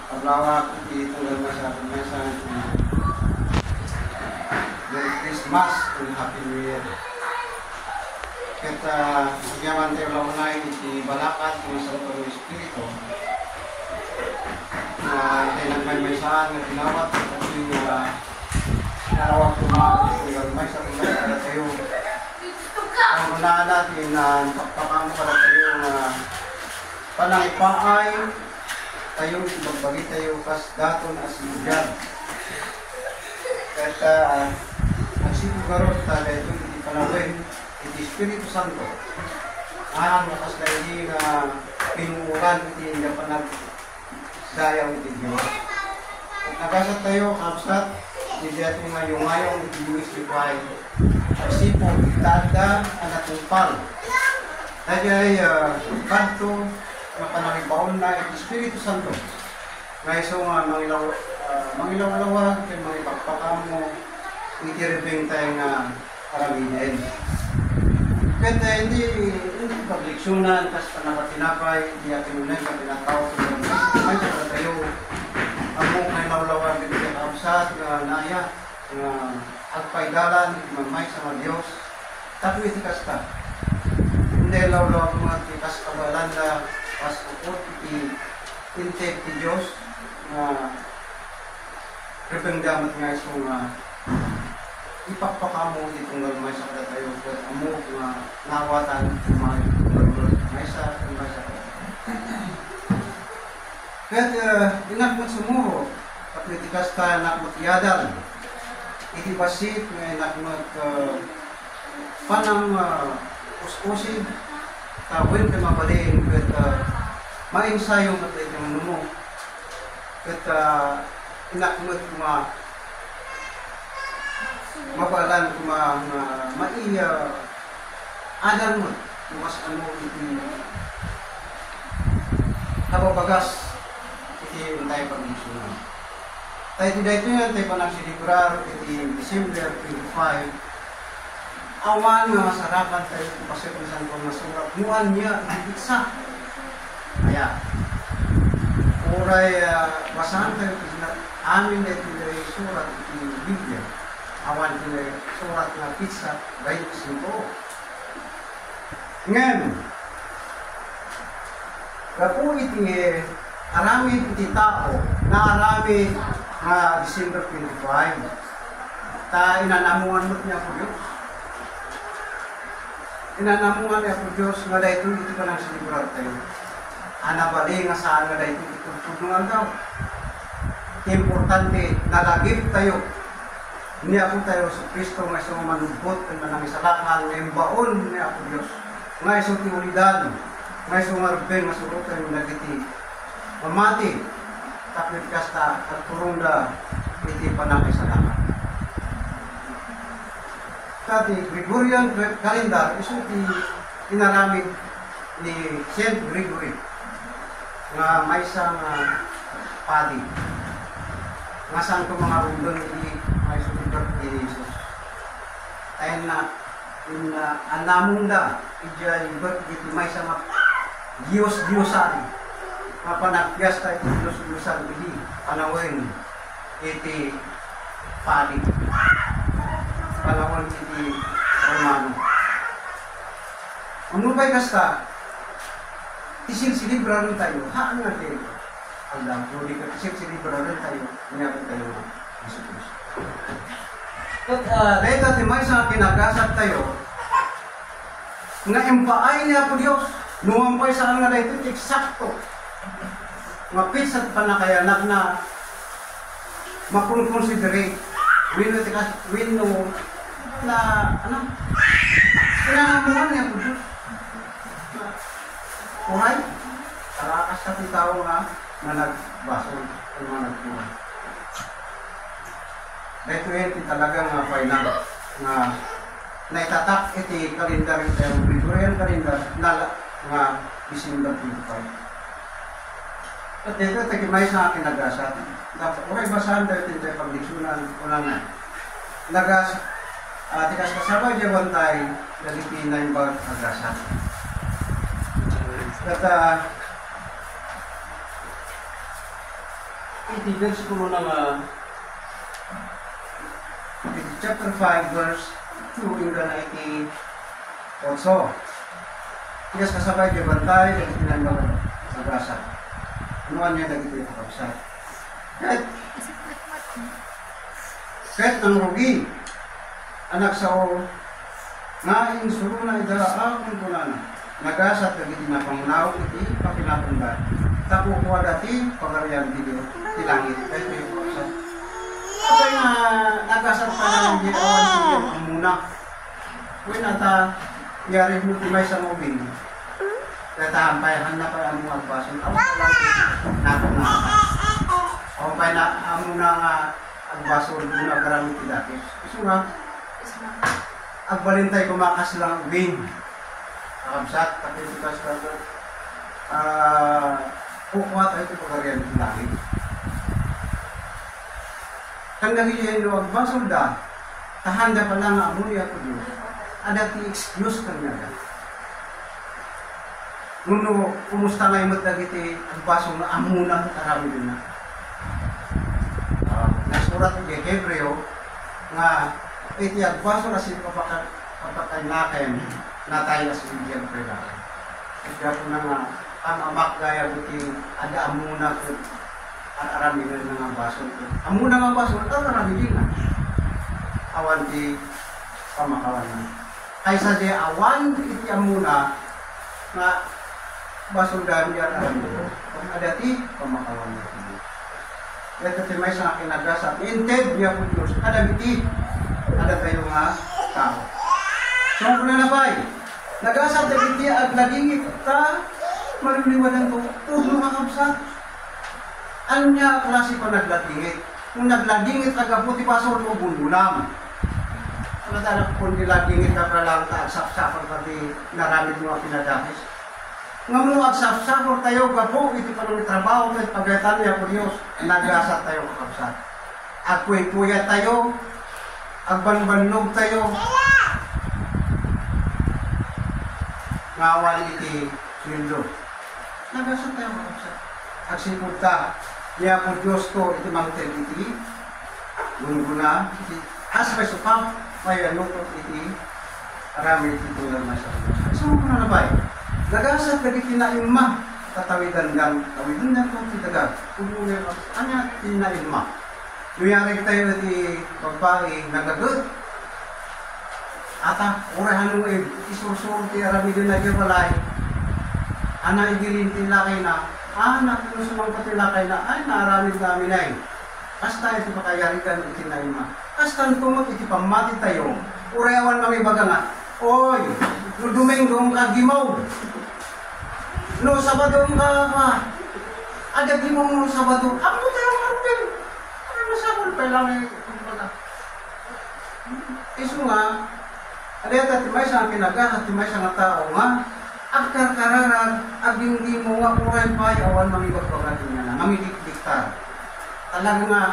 Paglawa iti tunggal masyadong message Merry Christmas and Happy New Year. Kaya nagyaman tayo launay iti balakat ng Santo Espiritu na tayo nagmay-maysaan na tinawat at yung tinawag kumagay may sa kanya tayo. Ang unahan natin na pakpakang para tayo na panangipaay tayo ibagbagi tayo kas daton as lugar. Kaya nagsigugarot tayo ito iti panawin iti Espiritu Santo. Ang makas na hindi na pinuuran iti na panagdayaw iti Diyos. At nagasat tayo kapsat hindi ato ngayong iti Luis Lipay. Kasi po itanda ang natumpal. Dahil ay kanto na panangibaon na iti Espiritu Santo. Ngayon so nga mangilaw-lawag kaya mga ipagpakam mo itiribing tayo nga karamihin. Kaya hindi pagleksyonan kasi panakatinapay hindi atin unan ka pinatawag may sa tayo ang mong kailaw-lawag iti kakabsat na naya na agpaidalan mamay sa mga Diyos tapi iti kasta hindi law-lawag mga iti kaskabalan na pasukot iti intake ti Diyos na ribeng damat nga iso nga ipagpakamo iti tunggal may sa kada tayo at amo nga nawatan may sa kaya inakmat sumuro at iti kasta nakmat yadal iti basit nga inakmat panang uskusin tawin ka mabalin at mainsayong at iti manumo at inakmat mga mabalan kuma maiya adan mo mas ano iti kababagas iti untay pagdisunan. Tayo ito yan tayo panagsilibrar iti December 25 awan nga masarapan tayo pasok ng Santo na surat muan niya ibigsa kaya uray basahan tayo amin na ito surat iti Biblia awan iti surat na pizza 25 ngayon kapo iti arami iti tao na arami na December 25 ta inanamuan mo niya po Diyos inanamuan niya po Diyos nga dahito iti pa nang silibrar tayo anabali nga saan nga dahito iti tulungan daw importante nalagip tayo hindi ako tayo sa Kristo nga isang manubot at manangisalakan na yung baon ni ako Diyos nga isang tiulidan nga isang marbeng nga surutan yung nagiti mamati tapit kasta at turunda iti panangisalakan. Tati Gregorian calendar iso iti inaramid ni Saint Gregory nga may isang padi nga saan ko mga rundon iti may sulibat ni Jesus. Tayo na anamong da iti iti may isang Diyos-Diyosan nga panagpiasta iti Diyos-Diyosan iti panawin iti padi panawin iti Romano. Ano ba'y kasta isilsilibra rin tayo haan natin alam kung di ka isilsilibra rin tayo mayroon tayo ng Jesus. At dahil natin may sa kinagasat tayo nga impaay niya po Diyos nuwampay sa nga dahil ito eksakto mapis at panakayanak na makonconsiderate wino na ano pinangamuhan niya po Diyos kuhay kalakas na itong tao nga na nagbasol o mga nagpuhan dahil ito talagang final na naitatak iti kalendar ito yung Gregorian kalendar na nga December 25 at dito tagimay sa akin nagasat dapat okay basahan dahil ito yung pagdiksunan unang na nagas tikas kasabay jawan tayo nalipina yung bawat nagasat at iti verse ko na nga, iti chapter 5, verse 2, yung na iti also. Yes, kasabay, di bantay, di tinanong sa grasa. Anuan niya nagiti ito kapsat. Kahit nang rugi, anak sa o, nga insuro na idaraakon ko na nagasat kagiti na pangunaw iti papinapanda. Tapo ko dati pagarian video ti langit. Kahit may kapsat. Kapag nga nagasat pa na ng ginawan ko ang muna. Kung nata yari mo timay sa mobile. Kaya tahampayahan na pa ang mga agbason. Ako na lang nakunaka. O pa na amo na nga agbason muna karamit ti dati. Gusto nga agbalintay kumakas lang win. Kakabsat, kapitikas ka ko. Kukuha tayo ito pagkariyan ng langit. Hanggang iyan no agbason da, tahanda pa lang nga amoy ako Diyos. Ada ti excuse kanya da. Nuno, kumusta nga imot dagiti agbason na amuna karami din na. Nasurat ng Hebreo nga iti agbason na sino kapakanaken na tayo sa Indian Preda. Kaya po na nga ang amak gaya buti ada amuna ko arami na nga bason ko. Amuna nga bason, arami din na. Awan di pamakawan na. Kaysa di awan iti amuna nga bason dami yan arami ko. Ada ti pamakawan na. Ito ti may sa akin nagasat. Inted niya po Diyos. Ada biti. Ada tayo nga tao. So kung na nabay, nagasat na biti at nagingit ta maliliwanan ko. Huwag mga kapsat. Anya klase pa nagladingit. Kung nagladingit nagabuti pasol mo bundulam. Ano talaga kung niladingit na pralang taag-sapsapan pati naramid mo ang pinadakis. Nga mo agsapsapor tayo gapo, iti pa nung trabaho tayo, pagkaitan niya po Diyos, nagasat tayo kakapsat. Ako'y puya tayo, agbanbanog tayo. Ngawal iti sweldo. Nagasat tayo kakapsat. Agsipod ta, niya po Diyos ko, iti mangtel iti, guna-guna, iti asmay sukam, may anukot iti, arami iti tulang masyarakat. So, ano na ba nagasat na kitinaimma, tatawidan lang, tawidan lang kung titagal. Umuwi ka, anya tinaimma. Nuyari tayo di babae, nagagot. Ata, urahan mo isursurong ti aramidin na gibalay. Ana igilin tilakay na, anak mo sumang patilakay na, ay naaramid namin ay. Kasta ito pakayarikan itinaimma. Kasta tumot iti pamati tayo, urayawan kami baga nga, oy, no Domingo ka gimaw. No Sabado ka agad mo no Sabado. Ako tayo marupin. Ano masabol pa lang eh. Iso nga, aliyata timay sa kinaga, timay sa tao nga, agkarkararan, agindi mo nga uray pa, awan mamibag-pagatin niya na, mamidikdiktar. Talaga nga,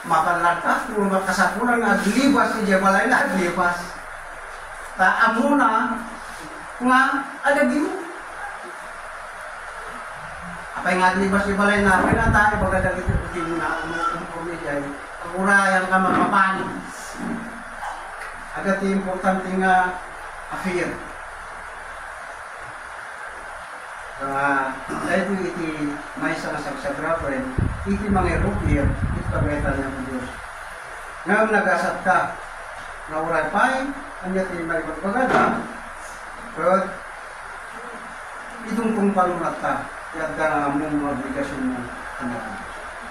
mapalagkas, kung makasapunan nga, aglibas, si Jabalay na aglibas. Amo na, nga, agad mo. Apay nga aglibas, si Balay na, may natay, bagad ito, hindi na, ang pumidyan, ang urayan ka mapapanin. Agad importante nga, affair. Dahil po iti may sa nasagsagra po rin, iti mga erupir, iti pagkaitan niya ng Diyos. Ngayon nagasat ka, nauray pa'y, anya ti may magbagada, pero itong kung palumat ka, kaya ka na mong obligasyon mo.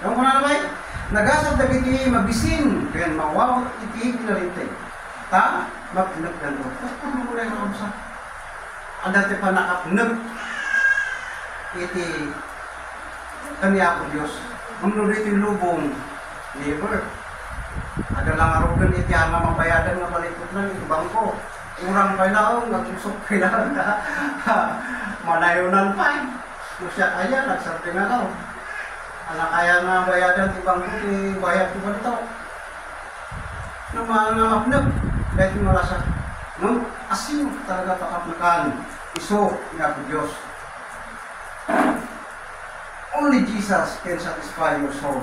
Yung ko na naman, nagasat na iti mabisin, kaya mawaw iti pinarintay. Ta, magpunag na ito. Ano mo na yung kamsa? Ang dati pa nakapunag, iti kanya po Diyos. Mamunod iti lubong, neighbor. Ada lang arugan iti ang mabayadan nga balikot lang iti bangko. Urang pa na nagsusok kailangan na manayunan pa. Kung siya kaya, nagsarte nga daw. Anak kaya nga bayadan iti bangko, iti bayad ko ba ito? Nang mga mapnag, dahil yung malasa. Nung asin talaga pakaplakan, iso nga po Diyos. Only Jesus can satisfy your soul.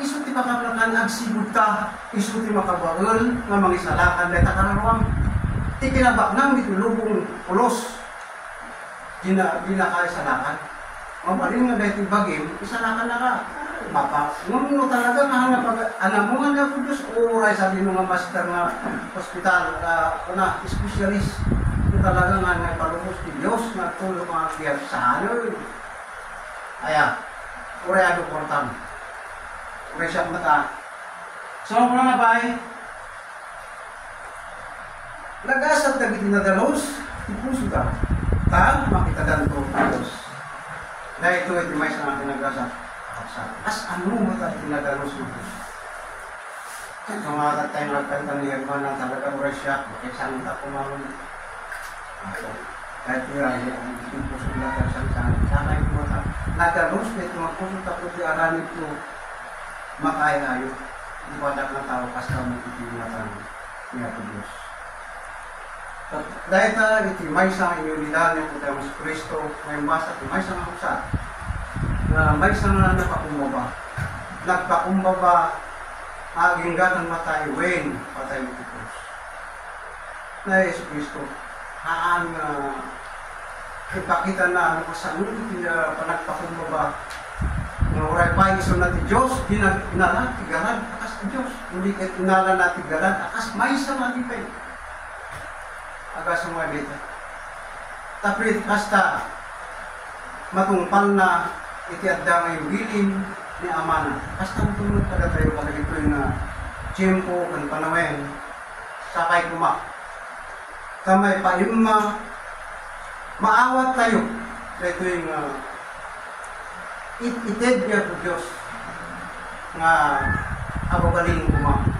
iso ti makablakan agsibod ta, iso ti makabagal nga mangisalakan dahil takararwang ti kinabaknang dito lubong ulos di na kaisalakan. Mabalin nga dahil ti bagim, isalakan na ka. Mapa, nung talaga nga nga pag alam mo nga po Diyos, oray sabi nung nga master nga hospital, specialist, yung talaga nga palubos ni Diyos na tulong mga kiyat sa ano. Aya, oray ano portam. Oray siya mata. So, ano na ba eh? Nagasat na gitinadalos, ipuso ka. Ta, makita danto Diyos. Dahil ito ay may sa akin nagasat. As ano mo tayo tinadalos mo? Kung mga tayo nagkanta ni Herman na talaga oray siya, isang tako mamon. Kahit yun ay yung puso nila karsang-sang. Sana yung mga nadalos na ito, mga puso tako di aranit mo makaya ayo. Hindi ko anak ng tao kasi mo itinatan niya po Diyos. Dahil na iti may sa inyunidad niya po tayo sa Kristo, may basa iti may sa mga usat na may sa nga napakumbaba. Nagpakumbaba aging gatang matay wen patay mo iti Diyos. Na Yesu Kristo, haan ipakita na ano kasanod iti panagpakumbaba nga oray pa iso na ti Diyos, dinala ti garan, akas ti Diyos. Hindi kayo tinala na ti garan, akas may sa nga ti kayo. Agas mga bita. Tapit hasta matungpal na iti adda nga yung bilin ni Amana. Hasta matulog kada tayo kada ito yung tiyempo kan panawen sakay kumak. Kamay pa yung maawat tayo. Ito yung ited niya po Diyos nga ababalin kumak.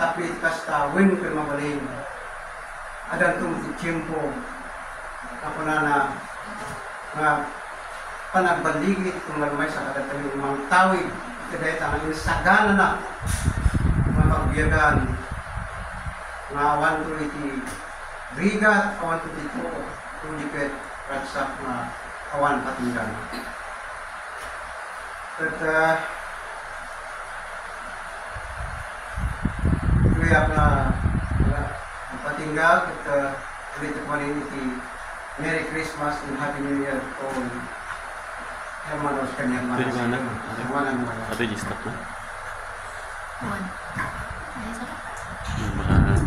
Tapit hasta win ko mabalin. Adan itong tiyempo ako na panagbaligit kung nagmay sa kadatang yung mga tawid ito dahil ang sagana na mga pagbiyagan nga awan to iti rigat, awan to iti kung dikit ragsak na awan patinggan. At kuyak na patinggal at ulit ko rin iti Merry Christmas and Happy New Year to all. Hermanos kanyang Hermanan. Apa register tu? One. Ayos ako.